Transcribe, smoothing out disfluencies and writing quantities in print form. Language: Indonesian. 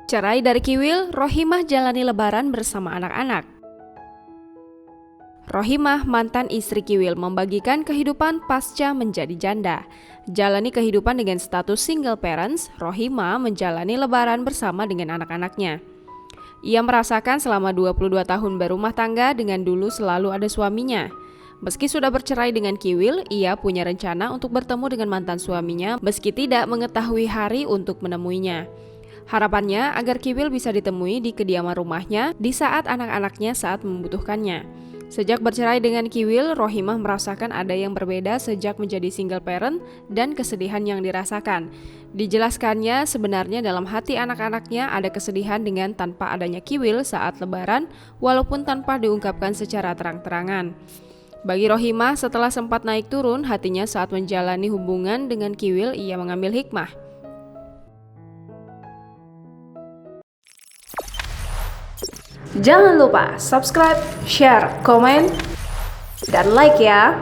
Cerai dari Kiwil, Rohimah jalani lebaran bersama anak-anak. Rohimah, mantan istri Kiwil, membagikan kehidupan pasca menjadi janda. Jalani kehidupan dengan status single parents, Rohimah menjalani lebaran bersama dengan anak-anaknya. Ia merasakan selama 22 tahun berumah tangga dengan dulu selalu ada suaminya. Meski sudah bercerai dengan Kiwil, ia punya rencana untuk bertemu dengan mantan suaminya meski tidak mengetahui hari untuk menemuinya. Harapannya agar Kiwil bisa ditemui di kediaman rumahnya di saat anak-anaknya saat membutuhkannya. Sejak bercerai dengan Kiwil, Rohimah merasakan ada yang berbeda sejak menjadi single parent dan kesedihan yang dirasakan. Dijelaskannya sebenarnya dalam hati anak-anaknya ada kesedihan dengan tanpa adanya Kiwil saat lebaran, walaupun tanpa diungkapkan secara terang-terangan. Bagi Rohimah, setelah sempat naik turun hatinya saat menjalani hubungan dengan Kiwil, ia mengambil hikmah. Jangan lupa subscribe, share, komen, dan like ya!